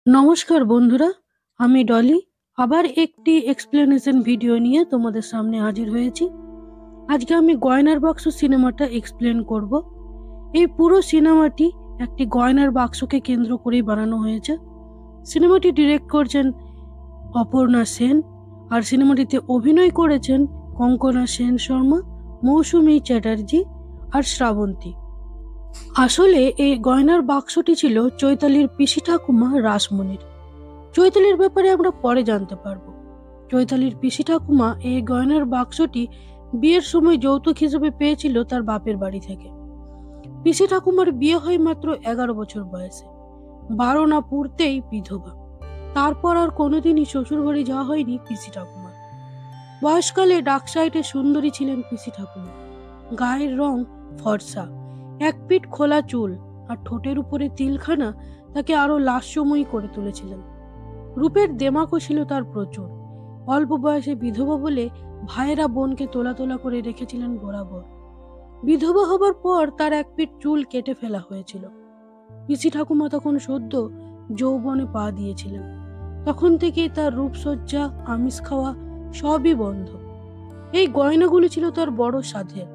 নমস্কার বন্ধুরা, আমি ডলি। আবার একটি এক্সপ্লেনেশন ভিডিও নিয়ে তোমাদের সামনে হাজির হয়েছি। আজকে আমি গয়নার বাক্স সিনেমাটা এক্সপ্লেন করব। এই পুরো সিনেমাটি একটি গয়নার বাক্সকে কেন্দ্র করেই বানানো হয়েছে। সিনেমাটি ডিরেক্ট করছেন অপর্ণা সেন, আর সিনেমাটিতে অভিনয় করেছেন কঙ্কনা সেন শর্মা, মৌসুমী চ্যাটার্জি আর শ্রাবন্তী। আসলে এই গয়নার বাক্সটি ছিল চৈতালির পিসি ঠাকুমা রাসমণির। চৈতালির ব্যাপারে আমরা পরে জানতে পারবো। চৈতালির পিসি ঠাকুমা এই গয়নার বাক্সটি বিয়ের সময় যৌতুক হিসেবে পেয়েছিল তার বাপের বাড়ি থেকে। পিসি ঠাকুমার বিয়ে হয় মাত্র 11 বছর বয়সে, 12 না পুরতেই বিধবা। তারপর আর কোনোদিনই শ্বশুর বাড়ি যাওয়া হয়নি পিসি ঠাকুমার। বয়সকালে ডাকসাইটে সুন্দরী ছিলেন পিসি ঠাকুমা। গায়ের রং ফর্সা, এক পিঠ খোলা চুল আর ঠোঁটের উপরে তিলখানা তাকে আরো লাস্যময়ী করে তুলেছিলেন। রূপের দেমাকও ছিল তার প্রচুর। অল্প বয়সে বিধবা বলে ভাইয়েরা বোনকে তোলা তোলা করে রেখেছিলেন বরাবর। বিধবা হবার পর তার এক পিঠ চুল কেটে ফেলা হয়েছিল। পিসি ঠাকুমা তখন সদ্য যৌবনে পা দিয়েছিলেন। তখন থেকেই তার রূপসজ্জা, আমিষ খাওয়া সবই বন্ধ। এই গয়নাগুলি ছিল তার বড় সাধের।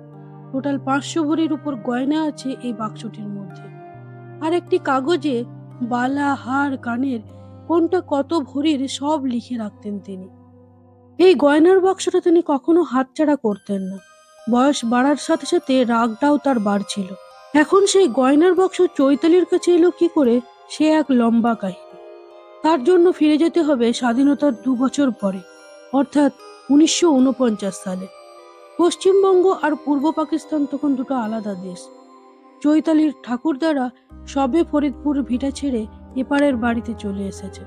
টোটাল 500 ভরির উপর গয়না আছে এই বাক্সটির মধ্যে। আর একটি কাগজে বালা, হার, কানের কোনটা কত ভরির সব লিখে রাখতেন তিনি। এই গয়নার বাক্সটা তিনি কখনো হাতছাড়া করতেন না। বয়স বাড়ার সাথে সাথে রাগটাও তার বাড়ছিল। এখন সেই গয়নার বাক্স চৈতালির কাছে এলো কি করে, সে এক লম্বা কাহিনী। তার জন্য ফিরে যেতে হবে স্বাধীনতার 2 বছর পরে, অর্থাৎ 1949 সালে। পশ্চিমবঙ্গ আর পূর্ব পাকিস্তান তখন দুটো আলাদা দেশ। চৈতালির ঠাকুরদারা সবে ফরিদপুর ভিটা ছেড়ে এপারের বাড়িতে চলে এসেছে।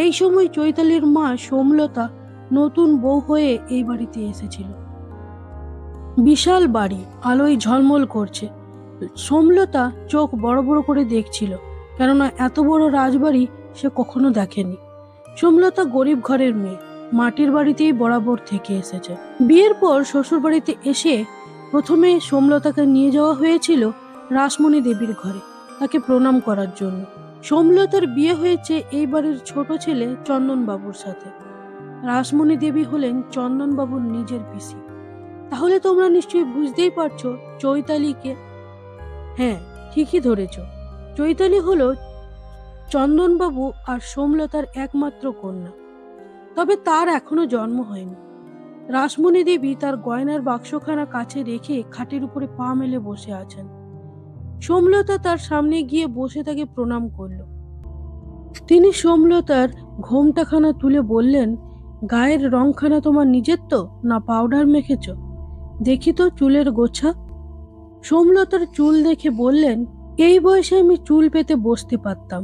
এই সময় চৈতালির মা সোমলতা নতুন বউ হয়ে এই বাড়িতে এসেছিল। বিশাল বাড়ি, আলোয় ঝলমল করছে। সোমলতা চোখ বড় বড় করে দেখছিল, কেননা এত বড় রাজবাড়ি সে কখনো দেখেনি। সোমলতা গরিব ঘরের মেয়ে, মাটির বাড়িতেই বরাবর থেকে এসেছে। বিয়ের পর শ্বশুর বাড়িতে এসে প্রথমে সোমলতাকে নিয়ে যাওয়া হয়েছিল রাসমণি দেবীর ঘরে, তাকে প্রণাম করার জন্য। সোমলতার বিয়ে হয়েছে এই বাড়ির ছোট ছেলে চন্দন বাবুর সাথে। রাসমণি দেবী হলেন চন্দন বাবুর নিজের পিসি। তাহলে তোমরা নিশ্চয়ই বুঝতেই পারছো চৈতালিকে। হ্যাঁ, ঠিকই ধরেছ, চৈতালি হলো চন্দনবাবু আর সোমলতার একমাত্র কন্যা। তবে তার এখনো জন্ম হয়নি। রাসমণি দেবী তার গয়নার বাক্সখানা কাছে রেখে খাটের উপরে পা মেলে বসে আছেন। সোমলতা তার সামনে গিয়ে বসে তাকে প্রণাম করল। তিনি সোমলতার ঘোমটাখানা তুলে বললেন, গায়ের রংখানা তোমার নিজের তো, না পাউডার মেখেছ? দেখি তো চুলের গোছা। সোমলতার চুল দেখে বললেন, এই বয়সে আমি চুল পেতে বসতে পারতাম,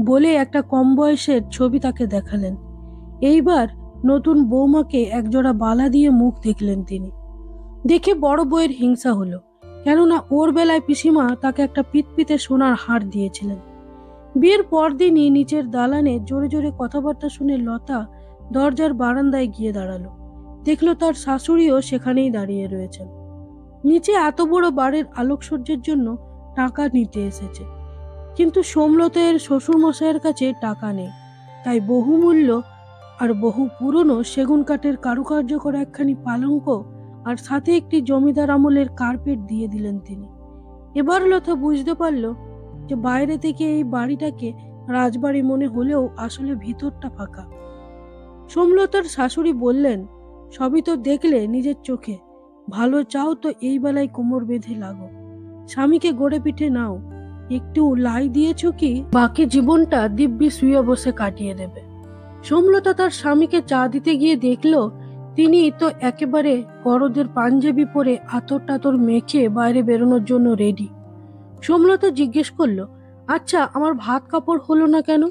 বলে একটা কম বয়সের ছবি তাকে দেখালেন। এইবার নতুন বৌমাকে একজোড়া বালা দিয়ে মুখ দেখলেন তিনি। দেখে বড় বউয়ের হিংসা হলো, কেননা ওর বেলায় পিসিমা তাকে একটা পিতপিতে সোনার হার দিয়েছিলেন। বিয়ের পরদিনই নিচের দালানে জোরে জোরে কথাবার্তা শুনে লতা দরজার বারান্দায় গিয়ে দাঁড়ালো। দেখলো তার শাশুড়িও সেখানেই দাঁড়িয়ে রয়েছেন। নিচে এত বড় বাড়ির আলোকসজ্জার জন্য টাকা নিতে এসেছে, কিন্তু সোমলতা এর শ্বশুর মশাইয়ের কাছে টাকা নেই। তাই বহুমূল্য আর বহু পুরনো সেগুন কাঠের কারুকার্য করা একখানি পালঙ্ক আর সাথে একটি জমিদার আমলের কার্পেট দিয়ে দিলেন তিনি। এবার লতা বুঝতে পারল যে বাইরে থেকে এই বাড়িটাকে রাজবাড়ি মনে হলেও আসলে ভিতরটা ফাঁকা। সোমলতার শাশুড়ি বললেন, সবই তো দেখলে নিজের চোখে, ভালো চাও তো এই বেলায় কোমর বেঁধে লাগো, স্বামীকে গড়ে পিঠে নাও। একটু লাই দিয়েছ কি বাকি জীবনটা দিব্যি শুয়ে বসে কাটিয়ে দেবে। সোমলতা তার স্বামীকে চা দিতে গিয়ে দেখলো তিনি তো একেবারে বড়দের পাঞ্জাবি পরে আতর টাতর মেখে বাইরে বেরোনোর জন্য রেডি। সোমলতা জিজ্ঞেস করলো, আচ্ছা আমার ভাত কাপড় হলো না কেন?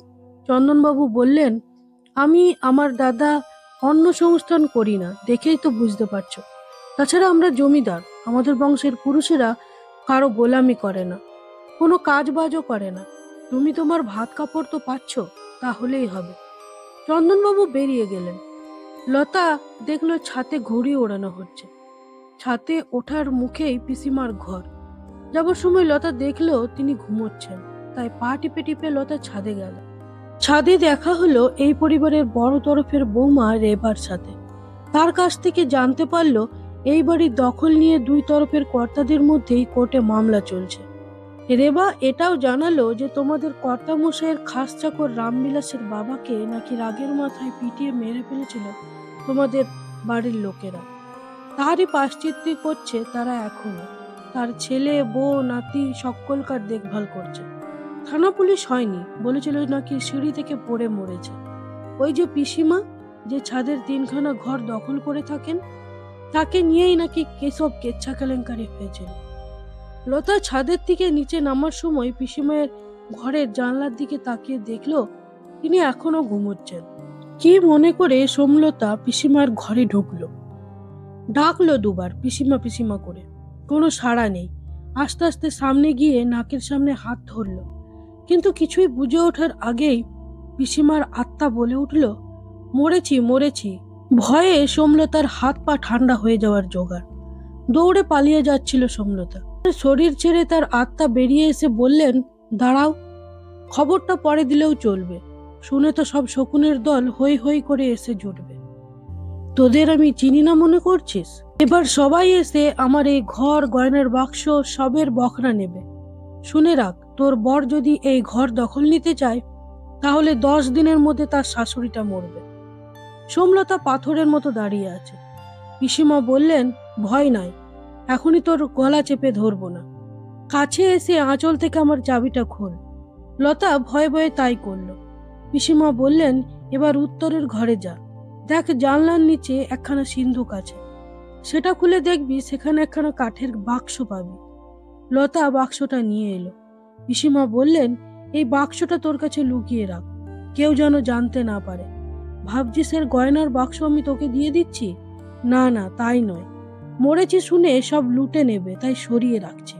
চন্দনবাবু বললেন, আমি আমার দাদা অন্ন সংস্থান করি না, দেখেই তো বুঝতে পারছো। তাছাড়া আমরা জমিদার, আমাদের বংশের পুরুষেরা কারো গোলামি করে না, কোনো কাজ বাজও করে না। তুমি তোমার ভাত কাপড় তো পাচ্ছ, তাহলেই হবে। চন্দনবাবু বেরিয়ে গেলেন। লতা দেখলো ছাতে ঘুড়ি ওড়ানো হচ্ছে। ছাতে ওঠার মুখেই পিসিমার ঘর। যাবার সময় লতা দেখলো তিনি ঘুমোচ্ছেন, তাই পা টিপে টিপে লতা ছাদে গেল। ছাদে দেখা হলো এই পরিবারের বড় তরফের বৌমা রেবার সাথে। তার কাছ থেকে জানতে পারলো এই বাড়ির দখল নিয়ে দুই তরফের কর্তাদের মধ্যেই কোর্টে মামলা চলছে। রেবা এটাও জানালো যে তোমাদের কর্তামশাইয়ের খাস চাকর রামবিলাসের বাবাকে নাকি রাগের মাথায় পিটিয়ে মেরে ফেলেছিল তোমাদের বাড়ির লোকেরা। তারই পাশ্চিত্যি করছে তারা এখনো। তার ছেলে, বউ, নাতি সকলকার দেখভাল করছে। থানা পুলিশ হয়নি, বলেছিল নাকি সিঁড়ি থেকে পড়ে মরেছে। ওই যে পিসিমা, যে ছাদের 3খানা ঘর দখল করে থাকেন, তাকে নিয়েই নাকি কেসব কেচ্ছা কেলেঙ্কারি হয়েছিল। লতা ছাদের থেকে নিচে নামার সময় পিসিমায়ের ঘরের জানলার দিকে তাকিয়ে দেখলো তিনি এখনো ঘুমোচ্ছেন। কি মনে করে সোমলতা পিসিমার ঘরে ঢুকলো। ডাকলো দুবার পিসিমা পিসিমা করে, কোনো সাড়া নেই। আস্তে আস্তে সামনে গিয়ে নাকের সামনে হাত ধরলো, কিন্তু কিছুই বুঝে ওঠার আগেই পিসিমার আত্মা বলে উঠল, মরেছি মরেছি। ভয়ে সোমলতার হাত পা ঠান্ডা হয়ে যাওয়ার জোগাড়। দৌড়ে পালিয়ে যাচ্ছিল সোমলতা। শরীর ছেড়ে তার আত্মা বেরিয়ে এসে বললেন, দাঁড়াও, খবরটা পরে দিলেও চলবে। শুনে তো সব শকুনের দল হই হই করে এসে জুটবে। তোদের আমি চিনি না মনে করছিস? এবার সবাই এসে আমার এই ঘর, গয়নার বাক্স সবের বখরা নেবে। শুনে রাখ, তোর বর যদি এই ঘর দখল নিতে চায় তাহলে 10 দিনের মধ্যে তার শাশুড়িটা মরবে। সোমলতা পাথরের মতো দাঁড়িয়ে আছে। পিসিমা বললেন, ভয় নাই, এখনই তোর গলা চেপে ধরবো না। কাছে এসে আঁচল থেকে আমার চাবিটা খোল। লতা ভয়ে ভয়ে তাই করলো। পিসিমা বললেন, এবার উত্তরের ঘরে যা, দেখ জানলার নিচে একখানা সিন্ধুক আছে, সেটা খুলে দেখবি সেখানে একখানা কাঠের বাক্স পাবি। লতা বাক্সটা নিয়ে এলো। পিসিমা বললেন, এই বাক্সটা তোর কাছে লুকিয়ে রাখ, কেউ যেন জানতে না পারে। ভাবছিস এর গয়নার বাক্স আমি তোকে দিয়ে দিচ্ছি? না না, তাই নয়, মরেছি শুনে সব লুটে নেবে, তাই সরিয়ে রাখছি।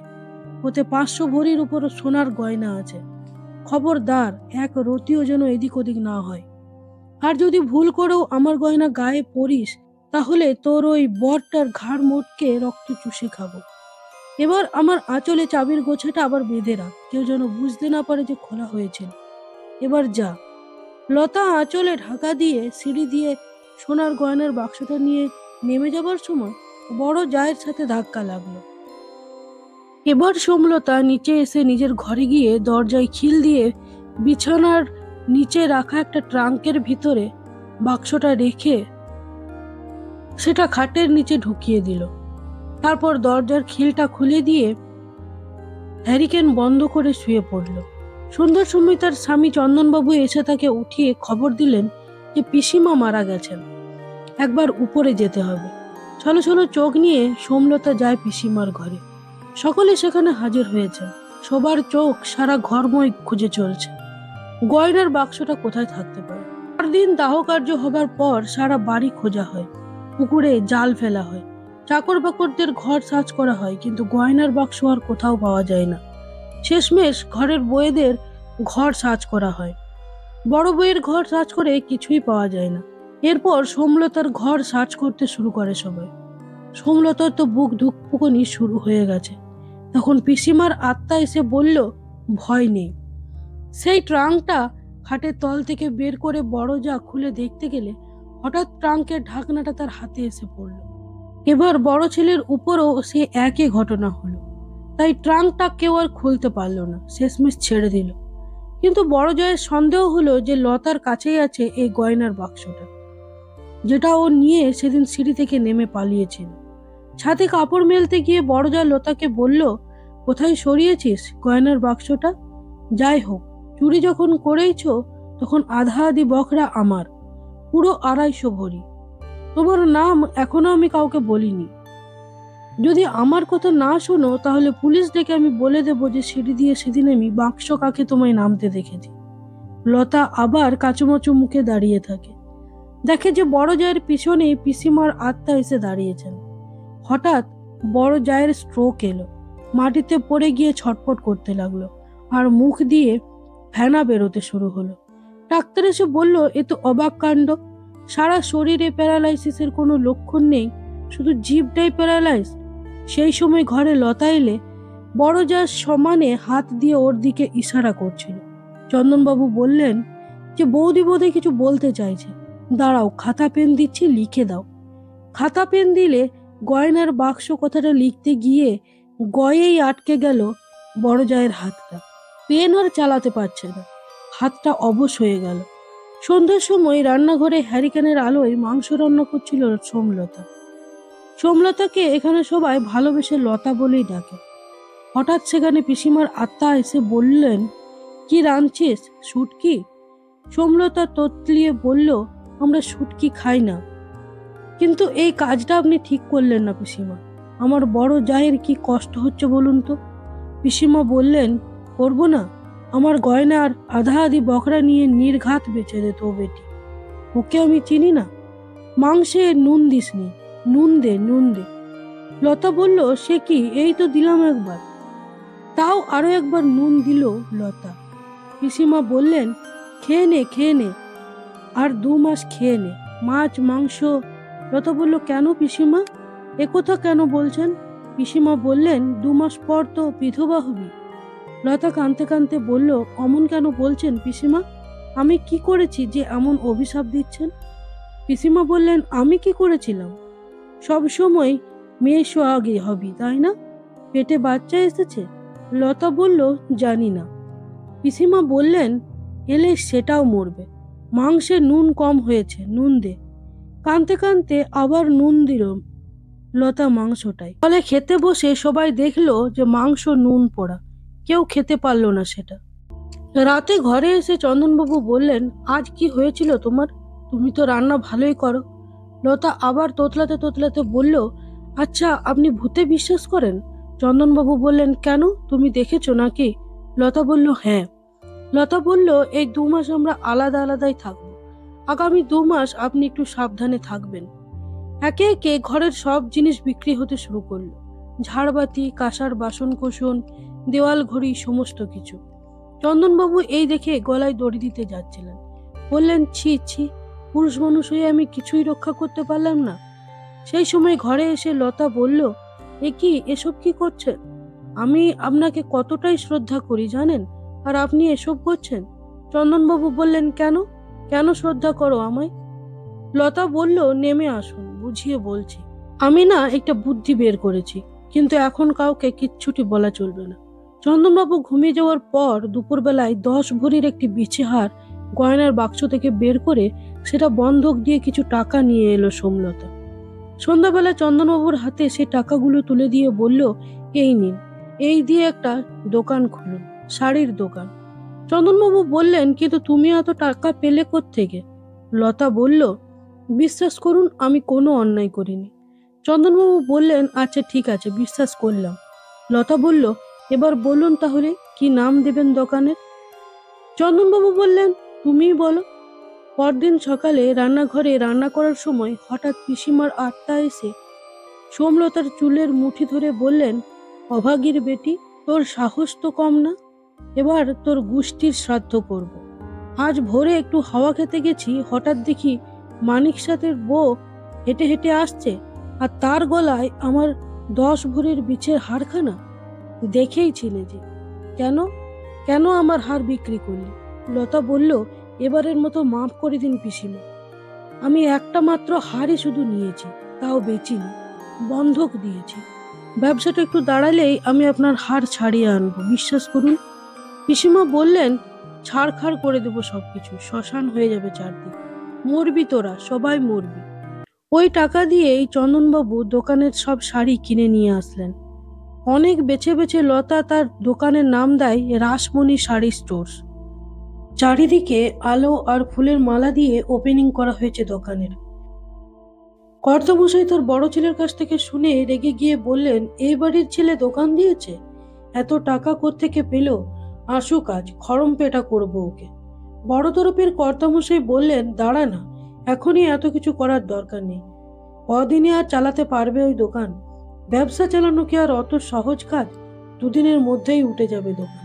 ওতে 500 ভরির উপর সোনার গয়না আছে। খবরদার, এক রতিও যেন এদিক ওদিক না হয়। আর যদি ভুল করেও আমার গয়না গায়ে পরিস তাহলে তোর ওই বরটার ঘাড় মোটকে রক্ত চুষে খাবো। এবার আমার আঁচলে চাবির গোছাটা আবার বেঁধে রাখ, কেউ যেন বুঝতে না পারে যে খোলা হয়েছিল। এবার যা। লতা আঁচলে ঢাকা দিয়ে সিঁড়ি দিয়ে সোনার গয়নার বাক্সটা নিয়ে নেমে যাবার সময় বড় জায়ের সাথে ধাক্কা লাগলো। এবার সোমলতা নিচে এসে নিজের ঘরে গিয়ে দরজায় খিল দিয়ে বিছানার নিচে রাখা একটা ট্রাঙ্কের ভিতরে বাক্সটা রেখে সেটা খাটের নিচে ঢুকিয়ে দিল। তারপর দরজার খিলটা খুলে দিয়ে হ্যারিকেন বন্ধ করে শুয়ে পড়ল। সন্ধ্যার সময় তার স্বামী চন্দনবাবু এসে তাকে উঠিয়ে খবর দিলেন যে পিসিমা মারা গেছেন, একবার উপরে যেতে হবে। ছলো ছলো চোখ নিয়ে সোমলতা যায় পিসিমার ঘরে। সকলে সেখানে হাজির হয়েছেন। সবার চোখ সারা ঘরময় খুঁজে চলছে গয়নার বাক্সটা কোথায় থাকতে পারে। পরদিন দাহ কার্য হবার পর সারা বাড়ি খোঁজা হয়, পুকুরে জাল ফেলা হয়, চাকর বাকরদের ঘর সার্চ করা হয়, কিন্তু গয়নার বাক্স আর কোথাও পাওয়া যায় না। শেষমেশ ঘরের বউয়েদের ঘর সার্চ করা হয়। বড় বউয়ের ঘর সার্চ করে কিছুই পাওয়া যায় না। এরপর সোমলতার ঘর সার্চ করতে শুরু করে সবাই। সোমলতার তো বুক ধুকপুকনি শুরু হয়ে গেছে। তখন পিসিমার আত্মা এসে বলল, ভয় নেই। সেই ট্রাঙ্কটা খাটের তল থেকে বের করে বড় যা খুলে দেখতে গেলে হঠাৎ ট্রাঙ্কের ঢাকনাটা তার হাতে এসে পড়ল। এবার বড় ছেলের উপরও সে একই ঘটনা হলো। তাই ট্রাঙ্কটা কেউ আর খুলতে পারলো না, শেষমেশ ছেড়ে দিল। কিন্তু বড় জয়ের সন্দেহ হলো যে লতার কাছেই আছে এই গয়নার বাক্সটা, যেটা ও নিয়ে সেদিন সিঁড়ি থেকে নেমে পালিয়েছিল। ছাদে কাপড় মেলতে গিয়ে বড় জয় লতাকে বলল, কোথায় সরিয়েছিস গয়নার বাক্সটা? যাই হোক, চুরি যখন করেইছ তখন আধা আধি বখরা আমার, পুরো 250 ভরি। তোমার নাম এখনো আমি কাউকে বলিনি। যদি আমার কথা না শোনো তাহলে পুলিশ ডেকে আমি বলে দেবো যে সিঁড়ি দিয়ে সেদিন আমি বাক্স কাকে তোমায় নামতে দেখেছি। লতা আবার কাচুমাচু মুখে দাঁড়িয়ে থাকে। দেখে যে বড় জায়ের পিছনে পিসিমার আত্মা এসে দাঁড়িয়েছেন। হঠাৎ বড় জায়ের স্ট্রোক এলো, মাটিতে পড়ে গিয়ে ছটফট করতে লাগলো, আর মুখ দিয়ে ফেনা বেরোতে শুরু হলো। ডাক্তার এসে বলল, এ তো অবাক কাণ্ড, সারা শরীরে প্যারালাইসিসের কোনো লক্ষণ নেই, শুধু জিভটাই প্যারালাইজ। সেই সময় ঘরে লতা এলে বড় যা সমানে হাত দিয়ে ওর দিকে ইশারা করছিল। চন্দনবাবু বললেন, যে বৌদি বোধহয় কিছু বলতে চাইছে। দাঁড়াও, খাতা পেন দিচ্ছি, লিখে দাও। খাতা পেন দিলে গয়নার বাক্স কথাটা লিখতে গিয়ে গয়েই আটকে গেল বড় জায়ের হাতটা। পেন আর চালাতে পারছে না, হাতটা অবশ হয়ে গেল। সন্ধ্যার সময় রান্নাঘরে হ্যারিকেনের আলোয় মাংস রান্না করছিল সোমলতা। সোমলতাকে এখানে সবাই ভালোবেসে লতা বলেই ডাকে। হঠাৎ সেখানে পিসিমার আত্মা এসে বললেন, কি রাঁধছিস, শুটকি? সোমলতা তোতলিয়ে বলল, আমরা শুটকি খাই না। কিন্তু এই কাজটা আপনি ঠিক করলেন না পিসিমা। আমার বড় জায়ের কি কষ্ট হচ্ছে বলুন তো। পিসিমা বললেন, করবো না? আমার গয়নার আধা আধি বকরা নিয়ে নির্ঘাত বেঁচে দিত ও বেটি। ওকে আমি চিনি না? মাংসে নুন দিসনি, নুন দে, নুন দে। লতা বলল, সে কি, এই তো দিলাম একবার। তাও আরো একবার নুন দিল লতা। পিসিমা বললেন, খেয়ে নে, খেয়ে নে, আর 2 মাস খেয়ে নে, মাছ মাংস। লতা বলল, কেন পিসিমা, একথা কেন বলছেন? পিসিমা বললেন, 2 মাস পর তো বিধবা হবি। লতা কাঁদতে কাঁদতে বলল, অমন কেন বলছেন পিসিমা? আমি কি করেছি যে এমন অভিশাপ দিচ্ছেন? পিসিমা বললেন, আমি কি করেছিলাম? সব সময় মেয়ে সোহাগী হবি, তাই না? পেটে বাচ্চা এসেছে। লতা বলল, জানি না। পিসিমা বললেন, এলে সেটাও মরবে। মাংসে নুন কম হয়েছে, নুন দে। কাঁদতে কাঁদতে আবার নুন দিল লতা মাংসটাই। ফলে খেতে বসে সবাই দেখলো যে মাংস নুন পোড়া, কেউ খেতে পারলো না সেটা। রাতে ঘরে এসে চন্দনবাবু বললেন, আজ কি হয়েছিল তোমার? তুমি তো রান্না ভালোই করো। লতা আবার তোতলাতে তোতলাতে বলল, আচ্ছা আপনি ভূতে বিশ্বাস করেন? চন্দনবাবু বললেন, কেন, তুমি দেখেছো নাকি? লতা বলল, হ্যাঁ। লতা বলল, এই 2 মাস আমরা আলাদা আলাদাই থাকবো। আগামী 2 মাস আপনি একটু সাবধানে থাকবেন। একে একে ঘরের সব জিনিস বিক্রি হতে শুরু করলো। ঝাড়বাতি, কাঁসার বাসন কোসন, দেওয়াল ঘড়ি, সমস্ত কিছু। চন্দনবাবু এই দেখে গলায় দড়ি দিতে যাচ্ছিলেন। বললেন, ছি ছি, পুরুষ মানুষ হয়ে আমি কিছুই রক্ষা করতে পারলাম না। সেই সময় ঘরে এসে লতা বলল, এ কি, এসব কি করছেন? আমি আপনাকে কতটাই শ্রদ্ধা করি জানেন, আর আপনি এসব করছেন? চন্দনবাবু বললেন, কেন, কেন শ্রদ্ধা করো আমায়? লতা বলল, নেমে আসুন, বুঝিয়ে বলছি। আমি না একটা বুদ্ধি বের করেছি, কিন্তু এখন কাউকে কিচ্ছুটি বলা চলবে না। চন্দনবাবু ঘুমিয়ে যাওয়ার পর দুপুরবেলায় 10 ভরির একটি বিছেহার গয়নার বাক্স থেকে বের করে সেটা বন্ধক দিয়ে কিছু টাকা নিয়ে এলো সোমলতা। সন্ধ্যাবেলা চন্দনবাবুর হাতে সেই টাকাগুলো তুলে দিয়ে বলল, এই নিন, এই দিয়ে একটা দোকান খুলুন, শাড়ির দোকান। চন্দনবাবু বললেন, কিন্তু তুমি এত টাকা পেলে কোত্থেকে? লতা বলল, বিশ্বাস করুন, আমি কোনো অন্যায় করিনি। চন্দনবাবু বললেন, আচ্ছা ঠিক আছে, বিশ্বাস করলাম। লতা বলল, এবার বলুন তাহলে কি নাম দেবেন দোকানের? চন্দনবাবু বললেন, তুমিই বলো। পরদিন সকালে রান্নাঘরে রান্না করার সময় হঠাৎ পিসিমার আত্মা এসে সোমলতার চুলের মুঠি ধরে বললেন, অভাগীর বেটি, তোর সাহস তো কম না। এবার তোর গুষ্টির শ্রাদ্ধ করব। আজ ভোরে একটু হাওয়া খেতে গেছি, হঠাৎ দেখি মানিক সাথের বউ হেঁটে হেঁটে আসছে, আর তার গলায় আমার 10 ভরির বিছের হারখানা। দেখেই ছিলে যে, কেন, কেন আমার হার বিক্রি করলি? লতা বলল, এবারের মতো মাফ করে দিন পিসিমা। আমি একটা মাত্র হারই শুধু নিয়েছি, তাও বেচিনি, বন্ধক দিয়েছি। ব্যবসাটা একটু দাঁড়ালেই আমি আপনার হার ছাড়িয়ে আনবো, বিশ্বাস করুন। পিসিমা বললেন, ছাড়খাড় করে দেবো সবকিছু, শ্মশান হয়ে যাবে চারদিক, মরবি তোরা, সবাই মরবি। ওই টাকা দিয়েই চন্দনবাবু দোকানের সব শাড়ি কিনে নিয়ে আসলেন। অনেক বেছে বেছে লতা তার দোকানের নাম দেয় রাসমণি শাড়ি স্টোর্স। চারিদিকে আলো আর ফুলের মালা দিয়ে ওপেনিং করা হয়েছে দোকানের। কর্তামশাই তার বড় ছেলের কাছ থেকে শুনে রেগে গিয়ে বললেন, এই বাড়ির ছেলে দোকান দিয়েছে, এত টাকা কোত্থেকে পেল? আসুক আজ, খড়ম পেটা করবো ওকে। বড় তরফের কর্তামশাই বললেন, দাঁড়া না, এখনই এত কিছু করার দরকার নেই। কদিনে আর চালাতে পারবে ওই দোকান? ব্যবসা চালানো কি আর অত সহজ কাজ? 2 দিনের মধ্যেই উঠে যাবে দোকান।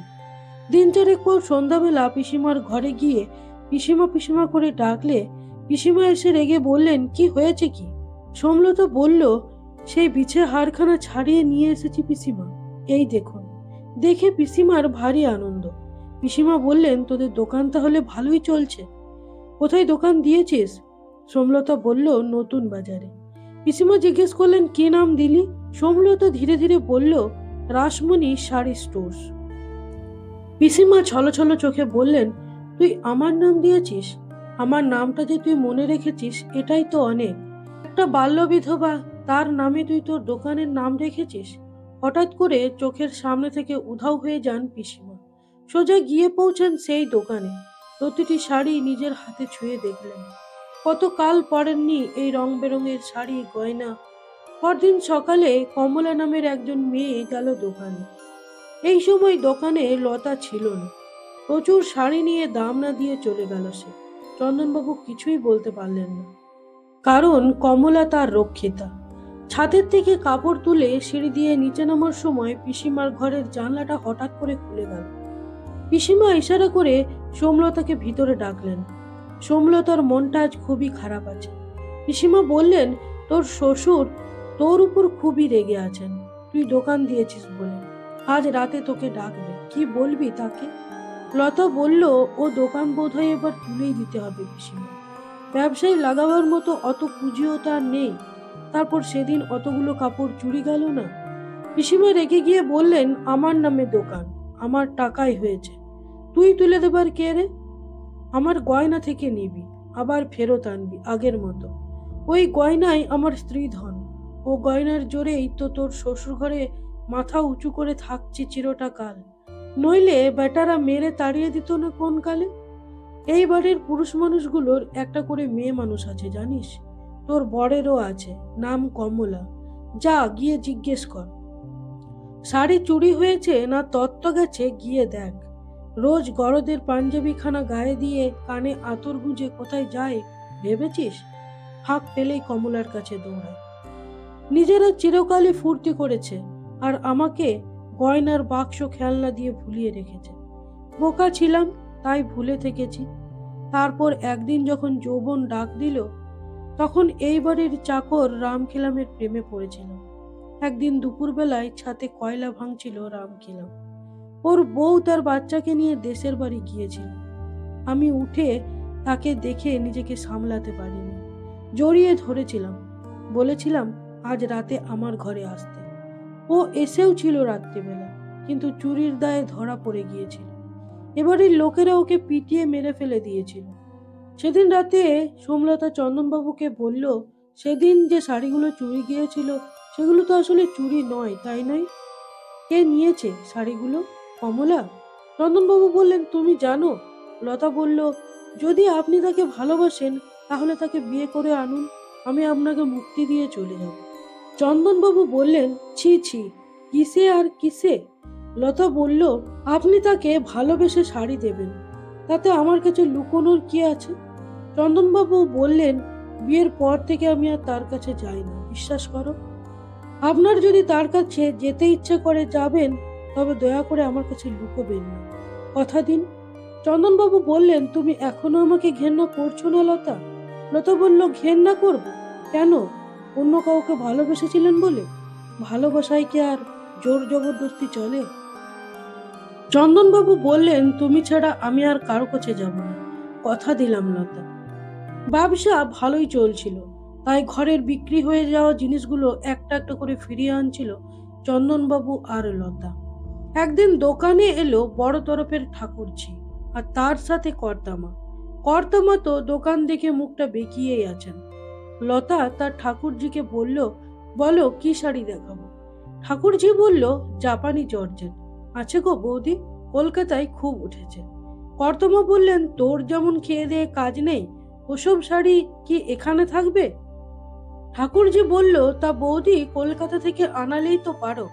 3 চারেক পর সন্ধ্যাবেলা পিসিমার ঘরে গিয়ে পিসিমা পিসিমা করে ডাকলে পিসিমা এসে রেগে বললেন, কি হয়েছে কি? সোমলতা বলল, সেই বিছের হারখানা ছাড়িয়ে নিয়ে এসেছি পিসিমা, এই দেখুন। দেখে পিসিমার ভারী আনন্দ। পিসিমা বললেন, তোদের দোকান তাহলে ভালোই চলছে? কোথায় দোকান দিয়েছিস? সোমলতা বলল, নতুন বাজারে। পিসিমা জিজ্ঞেস করলেন, কি নাম দিলি? সোমলতা ধীরে ধীরে বলল, রাসমণি শাড়ি স্টোর্স। পিসিমা ছলছল চোখে বললেন, তুই আমার নাম দিয়েছিস? আমার নামটা যে তুই মনে রেখেছিস এটাই তো অনেক। একটা বাল্য বিধবা, তার নামে তুই তোর দোকানের নাম রেখেছিস। হঠাৎ করে চোখের সামনে থেকে উধাও হয়ে যান পিসিমা। সোজা গিয়ে পৌঁছান সেই দোকানে। প্রতিটি শাড়ি নিজের হাতে ছুঁয়ে দেখলেন। কত কাল পরেননি এই রং বেরঙের শাড়ি গয়না। পরদিন সকালে কমলা নামের একজন মেয়ে গেল দোকানে। এই সময় দোকানে লতা ছিল না। প্রচুর শাড়ি নিয়ে দাম না দিয়ে চলে গেল সে। চন্দনবাবু কিছুই বলতে পারলেন না, কারণ কমলা তার রক্ষিতা। ছাদের থেকে কাপড় তুলে সিঁড়ি দিয়ে নিচে নামার সময় পিসিমার ঘরের জানলাটা হঠাৎ করে খুলে গেল। পিসিমা ইশারা করে সোমলতাকে ভিতরে ডাকলেন। সোমলতার মনটা আজ খুবই খারাপ আছে। পিসিমা বললেন, তোর শ্বশুর তোর উপর খুবই রেগে আছেন, তুই দোকান দিয়েছিস বলে। আজ রাতে তোকে ডাকবে, কি বলবি তাকে? লতা বলল, ও দোকান বোধহয় এবার তুলেই দিতে হবে পিসিমা। ব্যবসায় লাগাবার মতো অত পুঁজিও তার নেই। তারপর সেদিন অতগুলো কাপড় চুরি গেল না। পিসিমা রেগে গিয়ে বললেন, আমার নামে দোকান, আমার টাকাই হয়েছে, তুই তুলে দেবার কে রে? আমার গয়না থেকে নিবি, আবার ফেরত আনবি আগের মতো। ওই গয়নাই আমার স্ত্রী ধন। ও গয়নার জোরেই তো তোর শ্বশুর ঘরে মাথা উঁচু করে থাকছি চিরটা কাল। নইলে বেটারা মেরে তাড়িয়ে দিত না কোন কালে? এই বাড়ির পুরুষ মানুষগুলোর একটা করে মেয়ে মানুষ আছে জানিস? তোর বরেরও আছে, নাম কমলা। যা গিয়ে জিজ্ঞেস কর। শাড়ি চুরি হয়েছে না তত্ত্ব গেছে গিয়ে দেখ। রোজ গরদের পাঞ্জাবিখানা গায়ে দিয়ে কানে আতর গুঁজে কোথায় যায় ভেবেছিস? ফাঁক পেলেই কমলার কাছে দৌড়ায়। নিজেরা চিরকালই ফুর্তি করেছে, আর আমাকে গয়নার বাক্স খেলনা দিয়ে ভুলিয়ে রেখেছে। বোকা ছিলাম, তাই ভুলে থেকেছি। তারপর একদিন যখন যৌবন ডাক দিল, তখন এই বাড়ির চাকর রামখিলামের প্রেমে পড়েছিলাম। একদিন দুপুরবেলায় ছাতে কয়লা ভাঙছিল রামখিলাম। ওর বউ তার বাচ্চাকে নিয়ে দেশের বাড়ি গিয়েছিল। আমি উঠে তাকে দেখে নিজেকে সামলাতে পারিনি। জড়িয়ে ধরেছিলাম, বলেছিলাম আজ রাতে আমার ঘরে আসতে। ও এসেও ছিল রাত্রিবেলা, কিন্তু চুরির দায়ে ধরা পড়ে গিয়েছিল। এবারের লোকেরা ওকে পিটিয়ে মেরে ফেলে দিয়েছিল। সেদিন রাতে সোমলতা চন্দনবাবুকে বলল, সেদিন যে শাড়িগুলো চুরি গিয়েছিল সেগুলো তো আসলে চুরি নয়, তাই নয়? কে নিয়েছে শাড়িগুলো? কমলা। চন্দনবাবু বললেন, তুমি জানো? লতা বলল, যদি আপনি তাকে ভালোবাসেন তাহলে তাকে বিয়ে করে আনুন, আমি আপনাকে মুক্তি দিয়ে চলে যাব। চন্দনবাবু বললেন, ছি ছি, কিসে আর কিসে? লতা বলল, আপনি তাকে ভালোবেসে শাড়ি দেবেন, তাতে আমার কাছে লুকোনোর কি আছে? চন্দনবাবু বললেন, বিয়ের পর থেকে আমি আর তার কাছে যাই না, বিশ্বাস করো। আপনার যদি তার কাছে যেতে ইচ্ছে করে যাবেন, তবে দয়া করে আমার কাছে লুকোবেন না, কথা দিন। চন্দনবাবু বললেন, তুমি এখনো আমাকে ঘেন্না করছো না লতা? লতা বলল, ঘেন্না করব কেন? অন্য কাউকে ভালোবেসেছিলেন বলে? ভালোবাসায় কি আর জোর জবরদস্তি চলে? চন্দনবাবু বললেন, তুমি ছাড়া আমি আর কারো কাছে যাব না, কথা দিলাম লতা। ব্যবসা ভালোই চলছিল, তাই ঘরের বিক্রি হয়ে যাওয়া জিনিসগুলো একটা একটা করে ফিরিয়ে আনছিল চন্দনবাবু আর লতা। একদিন দোকানে এলো বড় তরফের ঠাকুরঝি, আর তার সাথে কর্তামা। কর্তামা তো দোকান দেখে মুখটা বেঁকিয়েই আছেন। লতা তার ঠাকুরঝিকে বলল, বলো কি শাড়ি দেখাবো? ঠাকুরঝি বলল, জাপানি জর্জেট আছে গো বৌদি, কলকাতায় খুব উঠেছে। কর্তামা বললেন, তোর যেমন খেয়ে দিয়ে কাজ নেই, ওসব শাড়ি কি এখানে থাকবে? ঠাকুরজি বলল, তা বৌদি কলকাতা থেকে আনালেই তো পারো।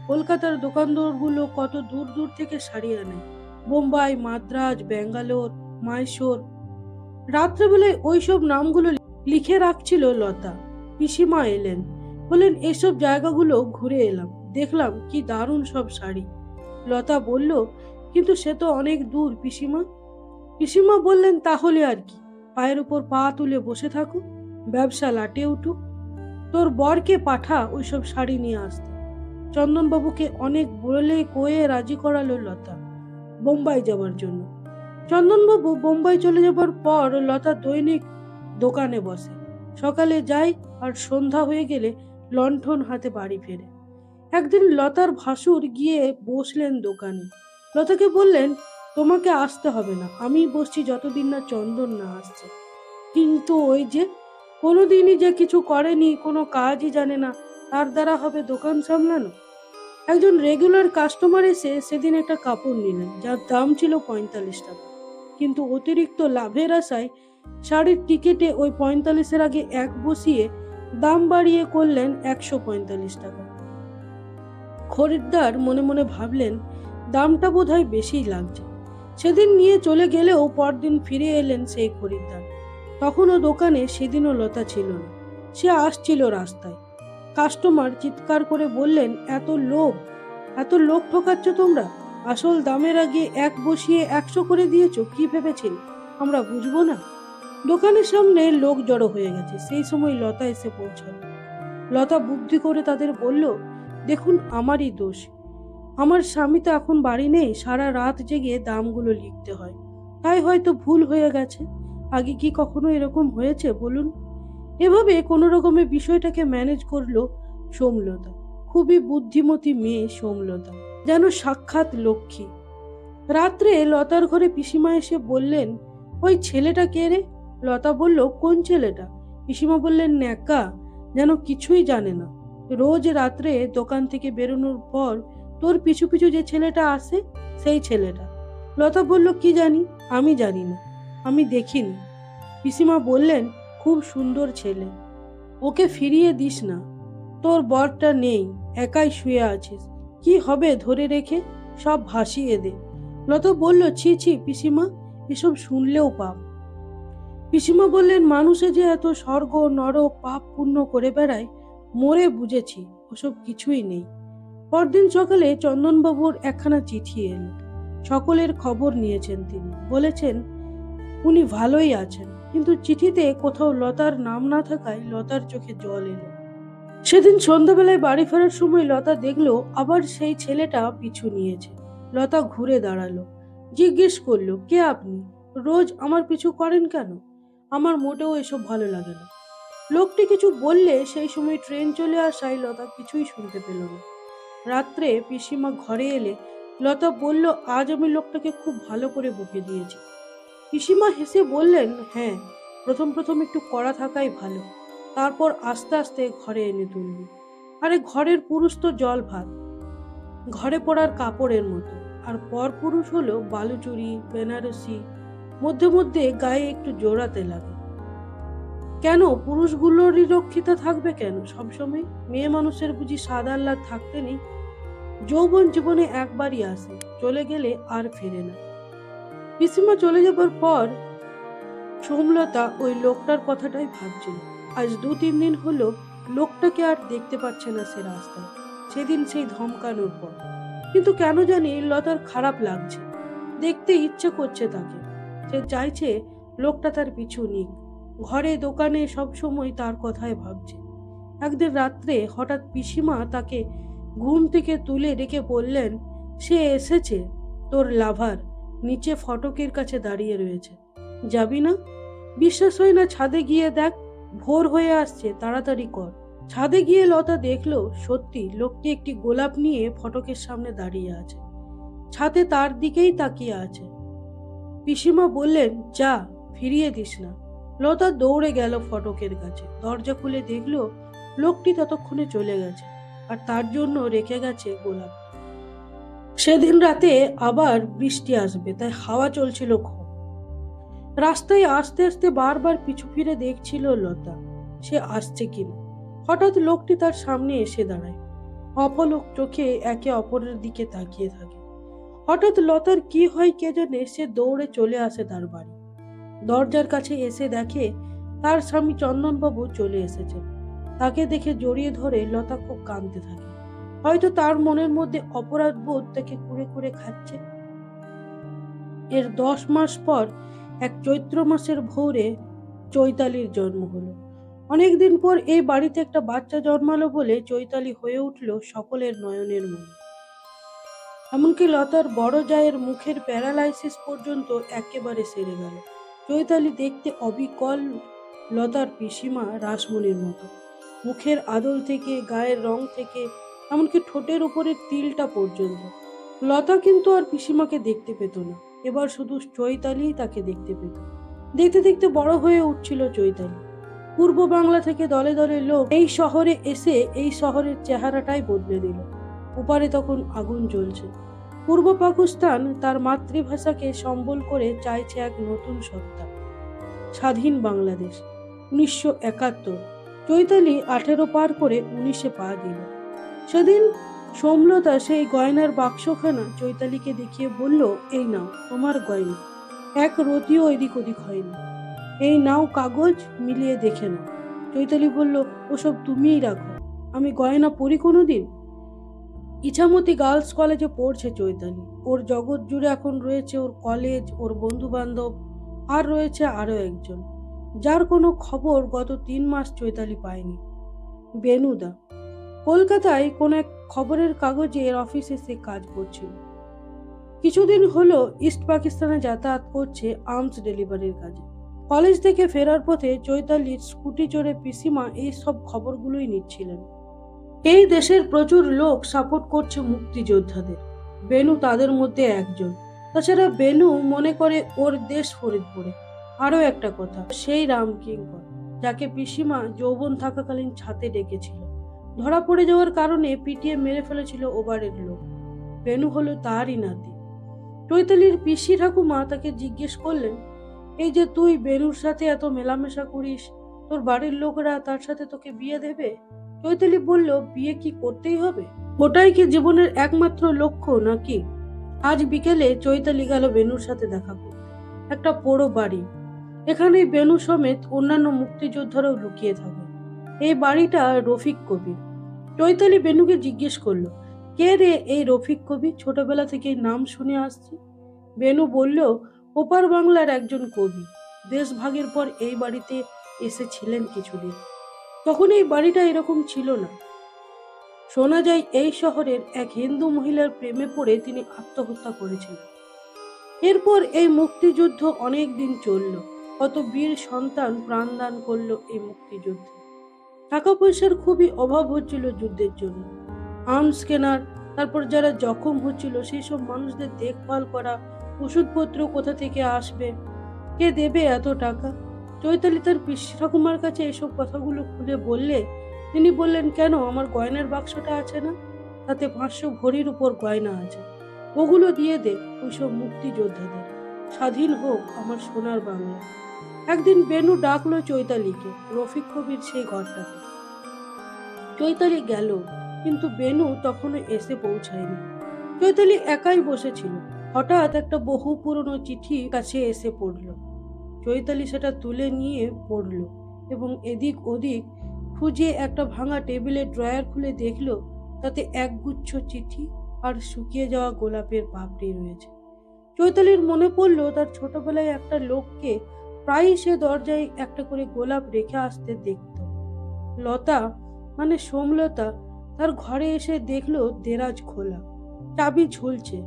কলকাতার দোকানদারগুলো কত দূর দূর থেকে শাড়ি আনে, বোম্বাই, মাদ্রাজ, ব্যাঙ্গালোর, মাইসোর। রাত্রেবেলায় ওইসব নামগুলো লিখে রাখছিল লতা। পিসিমা এলেন, বললেন, এসব জায়গাগুলো ঘুরে এলাম, দেখলাম কি দারুণ সব শাড়ি। লতা বলল, কিন্তু সে তো অনেক দূর পিসিমা। পিসিমা বললেন, তাহলে আর কি, পায়ের উপর পা তুলে বসে থাকো, ব্যবসা লাটে উঠুক। তোর বরকে পাঠা ওইসব শাড়ি নিয়ে আসতে। চন্দনবাবুকে অনেক বলে কয়ে রাজি করালো লতা বোম্বাই যাওয়ার জন্য। চন্দনবাবু বোম্বাই চলে যাবার পর লতা দৈনিক দোকানে বসে। সকালে যায় আর সন্ধ্যা হয়ে গেলে লণ্ঠন হাতে বাড়ি ফেরে। একদিন লতার ভাসুর গিয়ে বসলেন দোকানে। লতাকে বললেন, তোমাকে আসতে হবে না, আমি বসছি যতদিন না চন্দন না আসছে। কিন্তু ওই যে কোনোদিনই যে কিছু করেনি, কোনো কাজই জানে না, তার দ্বারা হবে দোকান সামলানো? একজন রেগুলার কাস্টমার এসে সেদিন একটা কাপড় নিলেন, যার দাম ছিল ৪৫ টাকা। কিন্তু অতিরিক্ত লাভের আশায় শাড়ির টিকেটে ওই ৪৫-এর আগে এক বসিয়ে দাম বাড়িয়ে করলেন ১৪৫ টাকা। খরিদ্দার মনে মনে ভাবলেন, দামটা বোধহয় বেশিই লাগছে। সেদিন নিয়ে চলে গেলেও পরদিন ফিরে এলেন সেই খরিদ্দার। তখনও দোকানে সেদিনও লতা ছিল না। সে আসছিল রাস্তায়। কাস্টমার চিৎকার করে বললেন, এত লোক ঠকাচ্ছ তোমরা? আসল দামের আগে এক বসিয়ে ১০০ করে দিয়েছো, কি ভেবেছিলে আমরা বুঝবো না? দোকানের সামনে লোক জড়ো হয়ে গেছে। সেই সময় লতা এসে পৌঁছাল। লতা বুদ্ধি করে তাদের বলল, দেখুন, আমারই দোষ। আমার স্বামী তো এখন বাড়ি নেই, সারা রাত জেগে দামগুলো লিখতে হয়, তাই হয়তো ভুল হয়ে গেছে। আগে কি কখনো এরকম হয়েছে বলুন? এভাবে কোনো রকমে বিষয়টাকে ম্যানেজ করলো সোমলতা। খুবই বুদ্ধিমতী মেয়ে সোমলতা, যেন সাক্ষাৎ লক্ষ্মী। রাত্রে লতার ঘরে পিসিমা এসে বললেন, ওই ছেলেটা কে রে? লতা বলল, কোন ছেলেটা? পিসিমা বললেন, ন্যাকা, যেন কিছুই জানে না। রোজ রাত্রে দোকান থেকে বেরোনোর পর তোর পিছু পিছু যে ছেলেটা আসে, সেই ছেলেটা। লতা বলল, কি জানি, আমি জানি না, আমি দেখিনি। পিসিমা বললেন, খুব সুন্দর ছেলে, ওকে ফিরিয়ে দিস না। তোর বরটা নেই, একাই শুয়ে আছিস, কি হবে ধরে রেখে? সব ভাসিয়ে দে। লতা বলল, ছি ছি পিসিমা, এসব শুনলেও পাপ। পিসিমা বললেন, মানুষে যে এত স্বর্গ নরক পাপ পুণ্য করে বেড়ায়, মরে বুঝেছি ওসব কিছুই নেই। পরদিন সকালে চন্দনবাবুর একখানা চিঠি এলো। সকলের খবর নিয়েছেন তিনি। বলেছেন উনি ভালোই আছেন, কিন্তু চিঠিতে কোথাও লতার নাম না থাকায় লতার চোখে জল এলো। সেদিন সন্ধ্যাবেলায় বাড়ি ফেরার সময় লতা দেখলো আবার সেই ছেলেটা পিছু নিয়েছে। লতা ঘুরে দাঁড়ালো, জিজ্ঞেস করলো, কে আপনি? রোজ আমার পিছু করেন কেন? আমার মোটেও এসব ভালো লাগে না। লোকটি কিছু বললে সেই সময় ট্রেন চলে আসায় লতা কিছুই শুনতে পেল না। রাত্রে পিসিমা ঘরে এলে লতা বলল, আজ আমি লোকটাকে খুব ভালো করে বকে দিয়েছি। পিসিমা হেসে বললেন, হ্যাঁ, প্রথম প্রথম একটু কড়া থাকাই ভালো, তারপর আস্তে আস্তে ঘরে এনে তুলবি। আরে ঘরের পুরুষ তো জল ভাত, ঘরে পড়ার কাপড়ের মতো, আর পর পুরুষ হলো বালুচুরি বেনারসি, মধ্যে মধ্যে গায়ে একটু জোড়াতে লাগে। কেন পুরুষগুলোরই রক্ষিতা থাকবে কেন সবসময়? মেয়ে মানুষের বুঝি স্বাদ আহ্লাদ থাকতে নেই? যৌবন জীবনে একবারই আসে, চলে গেলে আর ফেরে না। পিসিমা চলে যাবার পর সোমলতা ওই লোকটার কথাটাই ভাবছিল। আজ ২-৩ দিন হলো লোকটাকে আর দেখতে পাচ্ছে না সে রাস্তায়, সেদিন সেই ধমকানোর পর। কিন্তু কেন জানি লতার খারাপ লাগছে, দেখতে ইচ্ছে করছে তাকে। সে চাইছে লোকটা তার পিছু নিক, ঘরে দোকানে সব সময় তার কথাই ভাবছে। একদিন রাত্রে হঠাৎ পিসিমা তাকে ঘুম থেকে তুলে ডেকে বললেন, সে এসেছে, তোর লাভার, নিচে ফটকের কাছে দাঁড়িয়ে রয়েছে, যাবি না? বিশ্বাস হয় না ছাদে গিয়ে দেখ, ভোর হয়ে আসছে, তাড়াতাড়ি কর। ছাদে গিয়ে লতা দেখলো সত্যি লোকটি একটি গোলাপ নিয়ে ফটকের সামনে দাঁড়িয়ে আছে, ছাদে তার দিকেই তাকিয়ে আছে। পিসিমা বললেন, যা, ফিরিয়ে দিস না। লতা দৌড়ে গেল ফটকের কাছে, দরজা খুলে দেখলো লোকটি ততক্ষণে চলে গেছে, আর তার জন্য রেখে গেছে গোলাপ। সেদিন রাতে আবার বৃষ্টি আসবে, তাই হাওয়া চলছিল খুব। রাস্তায় আস্তে আস্তে বারবার পিছু ফিরে দেখছিল লতা, সে আসছে কিনা। হঠাৎ লোকটি তার সামনে এসে দাঁড়ায়, অপলক চোখে একে অপরের দিকে তাকিয়ে থাকে। হঠাৎ লতার কি হয় কে জানে, সে দৌড়ে চলে আসে তার বাড়ি। দরজার কাছে এসে দেখে তার স্বামী চন্দনবাবু চলে এসেছেন। তাকে দেখে জড়িয়ে ধরে লতা খুব কাঁদতে থাকে। হয়তো তার মনের মধ্যে অপরাধ বোধ তাকে কুড়ে কুড়ে খাচ্ছে। এর 10 মাস পর এক চৈত্র মাসের ভোরে চৈতালির জন্ম হলো। অনেকদিন পর এই বাড়িতে একটা বাচ্চা জন্মালো বলে চৈতালি হয়ে উঠল সকলের নয়নের মণি। এমনকি লতার বড় জায়ের মুখের প্যারালাইসিস পর্যন্ত একেবারে সেরে গেল। চৈতালি দেখতে অবিকল লতার পিসিমা রাসমণির মতো, মুখের আদল থেকে, গায়ের রং থেকে, এমনকি ঠোঁটের উপরের তিলটা পর্যন্ত। লতা কিন্তু আর পিসিমাকে দেখতে পেত না, এবার শুধু চৈতালি তাকে দেখতে পেত। দেখতে দেখতে বড় হয়ে উঠছিল চৈতালি। পূর্ব বাংলা থেকে দলে দলে লোক এই শহরে এসে এই শহরের চেহারাটাই বদলে দিল। ওপারে তখন আগুন জ্বলছে। পূর্ব পাকিস্তান তার মাতৃভাষাকে সম্বল করে চাইছে এক নতুন সত্তা, স্বাধীন বাংলাদেশ। 1971। চৈতালি 18 পার করে 19-এ পা দিল। সেদিন সোমলতা সেই গয়নার বাক্সখানা চৈতালিকে দেখিয়ে বলল, এই নাও তোমার গয়না, এক রতিও এদিক ওদিক হয়নি। এই নাও কাগজ, মিলিয়ে দেখে নাও। চৈতালি বলল, ওসব তুমিই রাখো, আমি গয়না পরি কোনোদিন? ইছামতি গার্লস কলেজে পড়ছে চৈতালি। ওর জগৎ জুড়ে এখন রয়েছে ওর কলেজ, ওর বন্ধু বান্ধব, আর রয়েছে আরো একজন, যার কোনো খবর গত 3 মাস চৈতালি পায়নি। বেনুদা কলকাতায় কোন এক খবরের কাগজে এর অফিসে সে কাজ করছিল। কিছুদিন হলো ইস্ট পাকিস্তানে যাতায়াত করছে আর্মস ডেলিভারির কাজে। কলেজ থেকে ফেরার পথে চৈতালির স্কুটি চড়ে পিসিমা এই সব খবরগুলোই নিচ্ছিলেন। এই দেশের প্রচুর লোক সাপোর্ট করছে মুক্তিযোদ্ধাদের, বেনু তাদের মধ্যে একজন। তাছাড়া বেনু মনে করে ওর দেশ ফরিদপুরে। আরো একটা কথা, সেই রামকিঙ্কর যাকে পিসিমা যৌবন থাকাকালীন ছাতে ডেকেছিল, ধরা পড়ে যাওয়ার কারণে পিটিয়ে মেরে ফেলেছিল ওবারের লোক, বেনু হলো তারই নাতি। চৈতালির পিসি ঠাকুমা তাকে জিজ্ঞেস করলেন, এই যে তুই বেনুর সাথে এত মেলামেশা করিস, তোর বাড়ির লোকরা তার সাথে তোকে বিয়ে দেবে? চৈতালি বলল, বিয়ে কি করতেই হবে? ওটাই কি জীবনের একমাত্র লক্ষ্য নাকি? আজ বিকেলে চৈতালি গেল বেনুর সাথে দেখা করতে। একটা পোড়ো বাড়ি, এখানেই বেনু সমেত অন্যান্য মুক্তিযোদ্ধারাও লুকিয়ে থাকে। এই বাড়িটা রফিক কবির। চৈতালি বেনুকে জিজ্ঞেস করলো, কে রে এই রফিক কবি? ছোটবেলা থেকে নাম শুনে আসছি। বেনু বলল, ওপার বাংলার একজন কবি, দেশভাগের পর এই বাড়িতে এসেছিলেন কিছুদিন। তখন এই বাড়িটা এরকম ছিল না। শোনা যায় এই শহরের এক হিন্দু মহিলার প্রেমে পড়ে তিনি আত্মহত্যা করেছিলেন। এরপর এই মুক্তিযুদ্ধ অনেক দিন চলল। কত বীর সন্তান প্রাণদান করলো এই মুক্তিযুদ্ধে। টাকা পয়সার খুবই অভাব হচ্ছিল যুদ্ধের জন্য, আর্মস কেনার, তারপর যারা জখম হচ্ছিল সেই সব মানুষদের দেখভাল করা, ওষুধপত্র কোথা থেকে আসবে, কে দেবে এত টাকা? চৈতালি তার পিসি ঠাকুমার কাছে এসব কথাগুলো খুলে বললে তিনি বললেন, কেন, আমার গয়নার বাক্সটা আছে না, তাতে 500 ভরির উপর গয়না আছে, ওগুলো দিয়ে দে ওইসব মুক্তিযোদ্ধাদের, স্বাধীন হোক আমার সোনার বাংলা। একদিন বেনু ডাকলো চৈতালিকে রফিক কবির সেই ঘরটাতে। চৈতালি গেল, কিন্তু বেনু তখনও এসে পৌঁছায়নি। চৈতালি একাই বসেছিল। হঠাৎ একটা বহু পুরনো চিঠি কাছে এসে পড়ল। চৈতালি সেটা তুলে নিয়ে পড়ল এবং এদিক ওদিক খুঁজে একটা ভাঙা টেবিলের ড্রয়ার খুলে দেখলো তাতে একগুচ্ছ চিঠি আর শুকিয়ে যাওয়া গোলাপের পাপড়ি রয়েছে। চৈতালির মনে পড়লো তার ছোটবেলায় একটা লোককে প্রায়ই সে দরজায় একটা করে গোলাপ রেখে আসতে দেখত। লতা, মানে সোমলতা, তার ঘরে এসে দেখলো দেরাজ খোলা, চাবি ঝুলছে।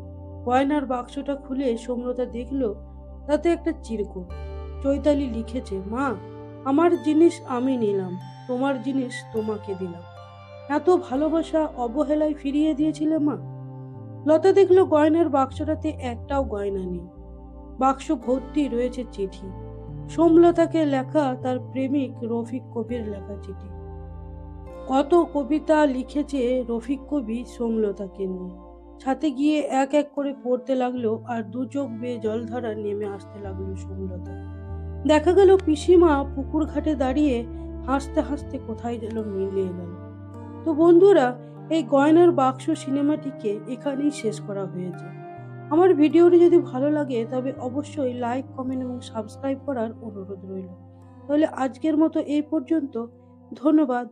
গয়নার বাক্সটা খুলে সোমলতা দেখলো তাতে একটা চিরকুট। চৈতালি লিখেছে, মা, আমার জিনিস আমি নিলাম, তোমার জিনিস তোমাকে দিলাম। এত ভালোবাসা অবহেলায় ফিরিয়ে দিয়েছিলে মা। লতা দেখলো গয়নার বাক্সটাতে একটাও গয়না নেই। বাক্স ভর্তি রয়েছে চিঠি, সোমলতাকে লেখা, তার প্রেমিক রফিক কবির লেখা চিঠি। কত কবিতা লিখেছে রফিক কবি সোমলতাকে নিয়ে। ছাতে গিয়ে এক এক করে পড়তে লাগলো, আর 2 চোখ বেয়ে জলধারা নেমে আসতে লাগলো সোমলতা। দেখা গেল পিসিমা পুকুর ঘাটে দাঁড়িয়ে হাসতে হাসতে কোথায় যেন মিলিয়ে গেল। তো বন্ধুরা, এই গয়নার বাক্স সিনেমাটিকে এখানেই শেষ করা হয়েছে। আমার ভিডিওটি যদি ভালো লাগে তবে অবশ্যই লাইক, কমেন্ট এবং সাবস্ক্রাইব করার অনুরোধ রইল। তাহলে আজকের মতো এই পর্যন্ত। ধন্যবাদ।